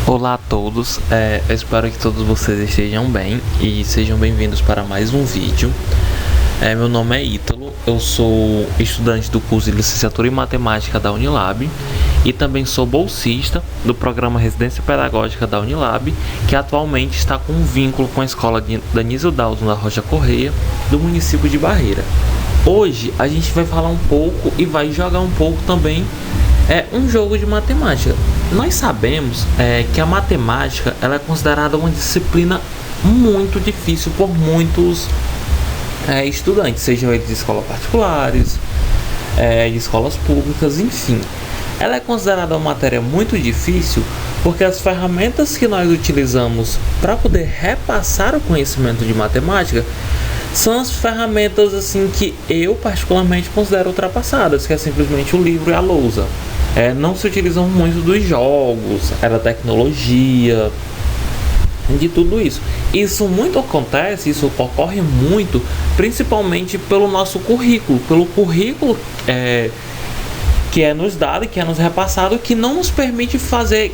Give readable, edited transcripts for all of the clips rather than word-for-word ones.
Olá a todos, eu espero que todos vocês estejam bem e sejam bem-vindos para mais um vídeo. Meu nome é Ítalo, eu sou estudante do curso de Licenciatura em Matemática da Unilab e também sou bolsista do programa Residência Pedagógica da Unilab, que atualmente está com um vínculo com a escola Danísio Dalton da Rocha Correia, do município de Barreira. Hoje a gente vai falar um pouco e vai jogar um pouco também um jogo de matemática. Nós sabemos que a matemática ela é considerada uma disciplina muito difícil por muitos estudantes, sejam eles de escolas particulares, de escolas públicas, enfim. Ela é considerada uma matéria muito difícil porque as ferramentas que nós utilizamos para poder repassar o conhecimento de matemática são as ferramentas assim que eu particularmente considero ultrapassadas, que é simplesmente o livro e a lousa. Não se utilizam muito dos jogos, da tecnologia, de tudo isso. Isso ocorre muito, principalmente pelo nosso currículo, que é nos dado e que é nos repassado, que não nos permite fazer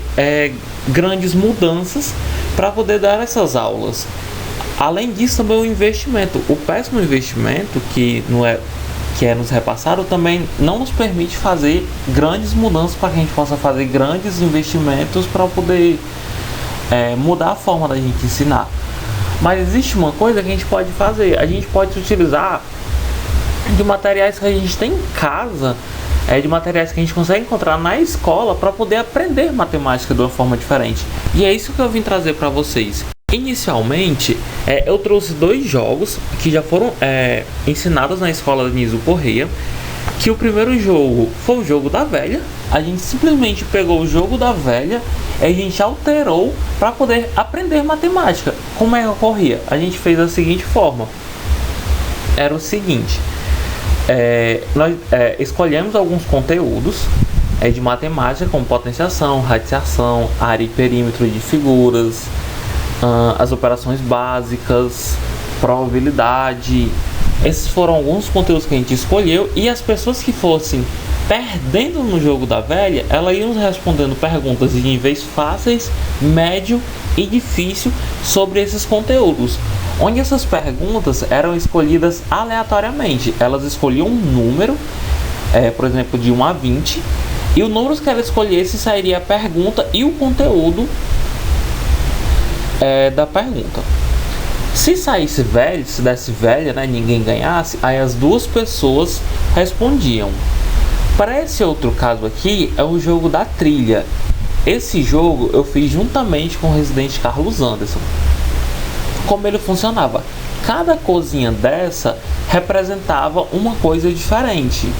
grandes mudanças para poder dar essas aulas. Além disso, também o investimento, o péssimo investimento que é nos repassado também não nos permite fazer grandes mudanças para que a gente possa fazer grandes investimentos para poder mudar a forma da gente ensinar. Mas existe uma coisa que a gente pode fazer, a gente pode utilizar de materiais que a gente tem em casa, de materiais que a gente consegue encontrar na escola para poder aprender matemática de uma forma diferente. E é isso que eu vim trazer para vocês. Inicialmente, eu trouxe dois jogos que já foram ensinados na escola Danísio Correia. Que o primeiro jogo foi o jogo da velha. A gente simplesmente pegou o jogo da velha e a gente alterou para poder aprender matemática. Como é que ocorria? A gente fez da seguinte forma. Era o seguinte. Nós escolhemos alguns conteúdos de matemática, como potenciação, radiciação, área e perímetro de figuras, as operações básicas, probabilidade. Esses foram alguns conteúdos que a gente escolheu, e as pessoas que fossem perdendo no jogo da velha, elas iam respondendo perguntas de níveis fáceis, médio e difícil sobre esses conteúdos, onde essas perguntas eram escolhidas aleatoriamente. Elas escolhiam um número, por exemplo, de 1 a 20, e o número que ela escolhesse sairia a pergunta e o conteúdo da pergunta. Se saísse velho, se desse velha, ninguém ganhasse, aí as duas pessoas respondiam. Para esse outro caso aqui, é o jogo da trilha. Esse jogo eu fiz juntamente com o residente Carlos Anderson. Como ele funcionava? Cada cozinha dessa representava uma coisa diferente.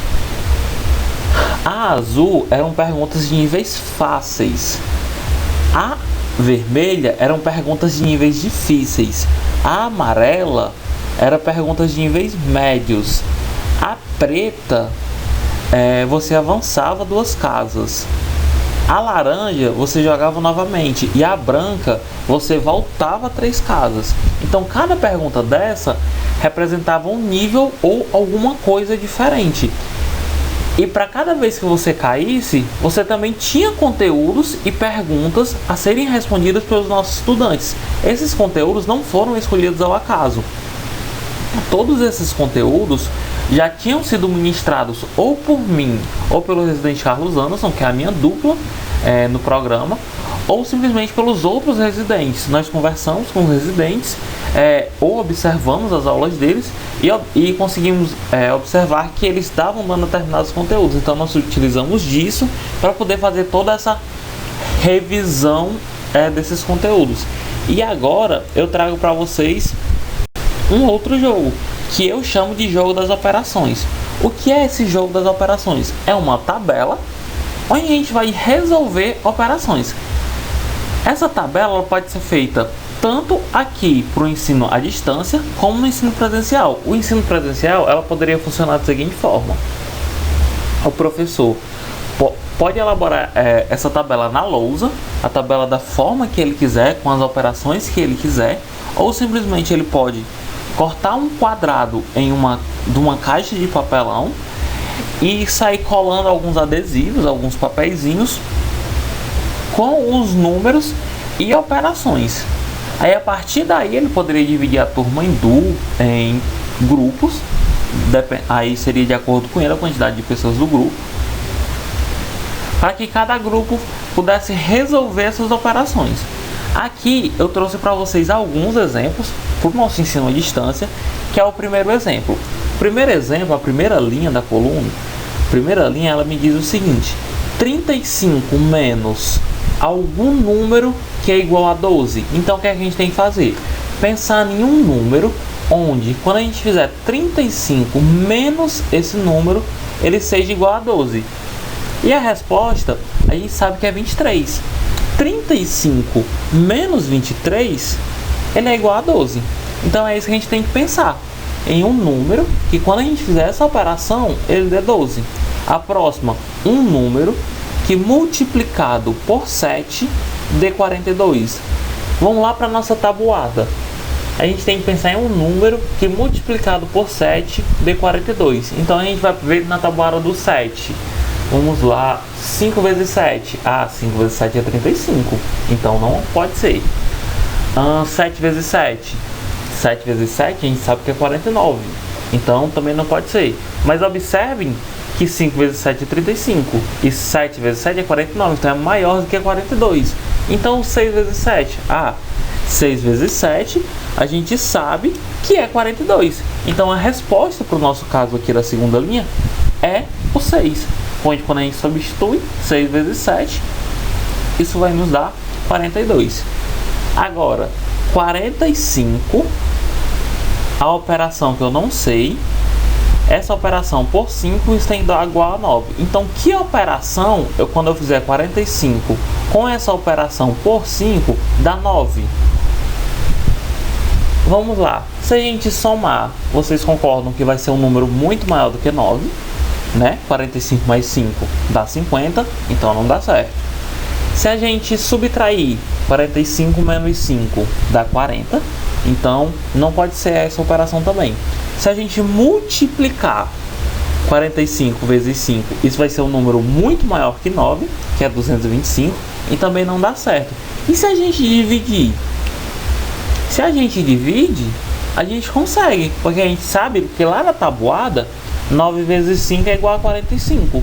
A azul eram perguntas de níveis fáceis. A vermelha eram perguntas de níveis difíceis. A amarela era perguntas de níveis médios. A preta você avançava 2 casas. A laranja você jogava novamente. E a branca você voltava 3 casas. Então cada pergunta dessa representava um nível ou alguma coisa diferente. E para cada vez que você caísse, você também tinha conteúdos e perguntas a serem respondidas pelos nossos estudantes. Esses conteúdos não foram escolhidos ao acaso. Todos esses conteúdos já tinham sido ministrados ou por mim ou pelo residente Carlos Anderson, que é a minha dupla no programa, ou simplesmente pelos outros residentes. Nós conversamos com os residentes ou observamos as aulas deles e conseguimos observar que eles estavam dando determinados conteúdos. Então nós utilizamos disso para poder fazer toda essa revisão desses conteúdos. E agora eu trago para vocês um outro jogo, que eu chamo de jogo das operações. O que é esse jogo das operações? É uma tabela onde a gente vai resolver operações. Essa tabela pode ser feita tanto aqui para o ensino à distância, como no ensino presencial. O ensino presencial ela poderia funcionar da seguinte forma. O professor pode elaborar essa tabela na lousa, a tabela da forma que ele quiser, com as operações que ele quiser, ou simplesmente ele pode cortar um quadrado de uma caixa de papelão e sair colando alguns adesivos, alguns papeizinhos com os números e operações. Aí a partir daí ele poderia dividir a turma em grupos, aí seria de acordo com ele a quantidade de pessoas do grupo, para que cada grupo pudesse resolver essas operações. Aqui eu trouxe para vocês alguns exemplos para o nosso ensino à distância, que é o primeiro exemplo. O primeiro exemplo, a primeira linha da coluna, ela me diz o seguinte: 35 menos algum número que é igual a 12. Então o que a gente tem que fazer? Pensar em um número onde, quando a gente fizer 35 menos esse número, ele seja igual a 12. E a resposta, a gente sabe que é 23. 35 menos 23, ele é igual a 12. Então é isso que a gente tem que pensar, em um número que, quando a gente fizer essa operação, ele dê 12. A próxima, um número que multiplicado por 7 dê 42. Vamos lá para a nossa tabuada. A gente tem que pensar em um número que multiplicado por 7 dê 42. Então a gente vai ver na tabuada do 7. Vamos lá, 5 vezes 7. 5 vezes 7 é 35. Então não pode ser. 7 vezes 7. 7 vezes 7 a gente sabe que é 49. Então também não pode ser. Mas observem que 5 vezes 7 é 35. E 7 vezes 7 é 49. Então é maior do que 42. Então 6 vezes 7. 6 vezes 7 a gente sabe que é 42. Então a resposta para o nosso caso aqui da segunda linha é o 6. Onde, quando a gente substitui 6 vezes 7, isso vai nos dar 42. Agora, 45, a operação que eu não sei, essa operação por 5 isso tem que dar igual a 9. Então, que operação, quando eu fizer 45 com essa operação por 5, dá 9? Vamos lá. Se a gente somar, vocês concordam que vai ser um número muito maior do que 9, né? 45 mais 5 dá 50, então não dá certo. Se a gente subtrair 45 menos 5 dá 40, então não pode ser essa operação também. Se a gente multiplicar 45 vezes 5, isso vai ser um número muito maior que 9, que é 225, e também não dá certo. E se a gente dividir? Se a gente divide, a gente consegue, porque a gente sabe que lá na tabuada 9 vezes 5 é igual a 45.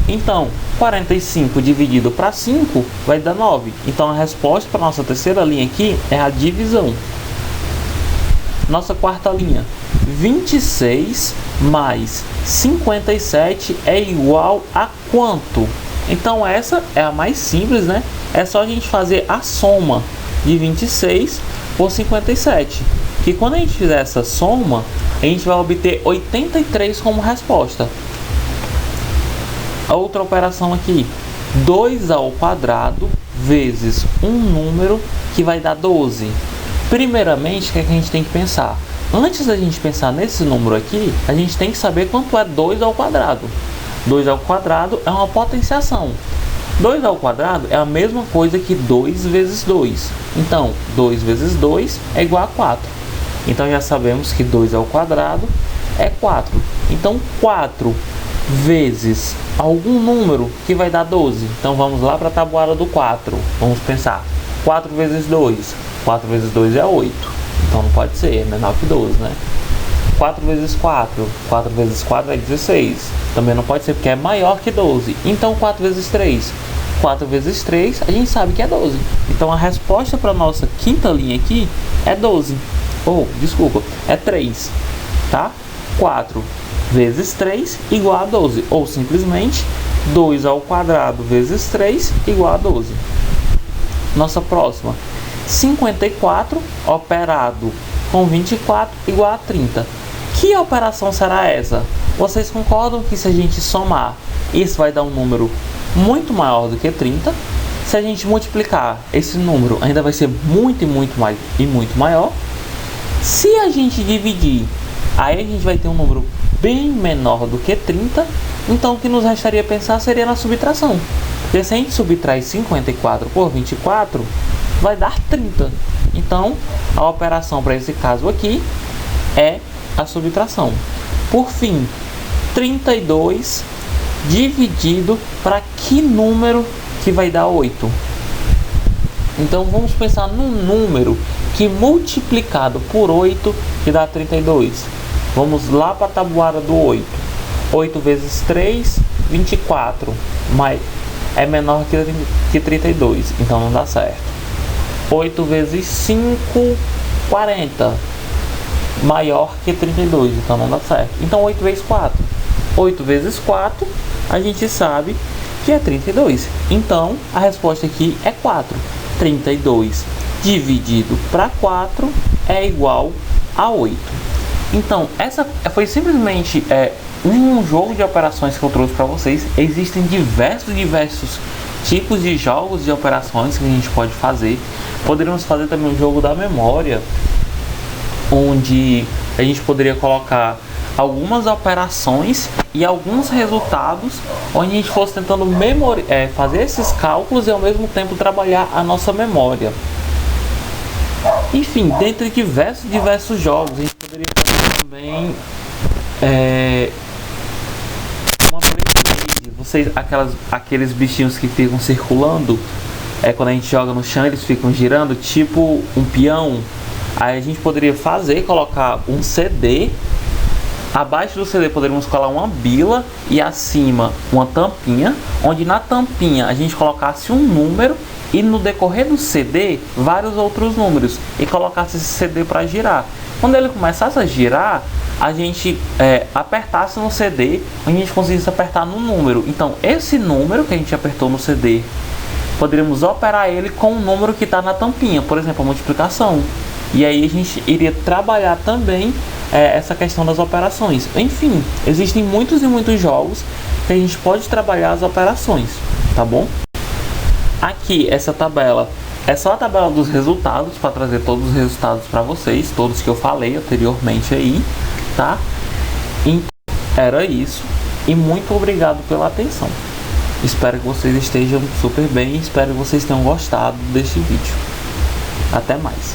Então, 45 dividido para 5 vai dar 9. Então, a resposta para a nossa terceira linha aqui é a divisão. Nossa quarta linha. 26 mais 57 é igual a quanto? Então, essa é a mais simples, né? É só a gente fazer a soma de 26 por 57. Que quando a gente fizer essa soma, a gente vai obter 83 como resposta. A outra operação aqui, 2 ao quadrado vezes um número que vai dar 12. Primeiramente, o que a gente tem que pensar? Antes da gente pensar nesse número aqui, a gente tem que saber quanto é 2 ao quadrado. 2 ao quadrado é uma potenciação. 2 ao quadrado é a mesma coisa que 2 vezes 2. Então, 2 vezes 2 é igual a 4. Então já sabemos que 2 ao quadrado é 4. Então 4 vezes algum número que vai dar 12. Então vamos lá para a tabuada do 4. Vamos pensar. 4 vezes 2. 4 vezes 2 é 8. Então não pode ser, é menor que 12, né? 4 vezes 4. 4 vezes 4 é 16. Também não pode ser porque é maior que 12. Então 4 vezes 3. 4 vezes 3 a gente sabe que é 12. Então a resposta para a nossa quinta linha aqui é 12. É 3, tá? 4 vezes 3 igual a 12, ou simplesmente 2 ao quadrado vezes 3 igual a 12. Nossa próxima, 54 operado com 24 igual a 30. Que operação será essa? Vocês concordam que se a gente somar, isso vai dar um número muito maior do que 30? Se a gente multiplicar, esse número ainda vai ser muito maior. Se a gente dividir, aí a gente vai ter um número bem menor do que 30. Então o que nos restaria pensar seria na subtração. Porque se a gente subtrai 54 por 24, vai dar 30. Então a operação para esse caso aqui é a subtração. Por fim, 32 dividido para que número que vai dar 8? Então vamos pensar num número que multiplicado por 8 que dá 32. Vamos lá para a tabuada do 8. 8 vezes 3, 24. Mas é menor que 32, então não dá certo. 8 vezes 5, 40. Maior que 32, então não dá certo. Então 8 vezes 4. 8 vezes 4, a gente sabe que é 32. Então a resposta aqui é 4. 32 dividido para 4 é igual a 8. Então essa foi simplesmente um jogo de operações que eu trouxe para vocês. Existem diversos tipos de jogos de operações que a gente pode fazer. Poderíamos fazer também um jogo da memória, onde a gente poderia colocar algumas operações e alguns resultados, onde a gente fosse tentando fazer esses cálculos e ao mesmo tempo trabalhar a nossa memória. Enfim, dentre diversos jogos, a gente poderia fazer também uma Blade. Aqueles bichinhos que ficam circulando, quando a gente joga no chão, eles ficam girando, tipo um peão. Aí a gente poderia colocar um CD. Abaixo do CD poderíamos colar uma bila e acima uma tampinha, onde na tampinha a gente colocasse um número e no decorrer do CD vários outros números e colocasse esse CD para girar. Quando ele começasse a girar, a gente apertasse no CD, a gente conseguisse apertar no número. Então esse número que a gente apertou no CD, poderíamos operar ele com o número que está na tampinha, por exemplo, a multiplicação. E aí a gente iria trabalhar também essa questão das operações. Enfim, existem muitos jogos que a gente pode trabalhar as operações, tá bom? Aqui, essa tabela é só a tabela dos resultados, para trazer todos os resultados para vocês, todos que eu falei anteriormente aí, tá? Então, era isso. E muito obrigado pela atenção. Espero que vocês estejam super bem, espero que vocês tenham gostado deste vídeo. Até mais.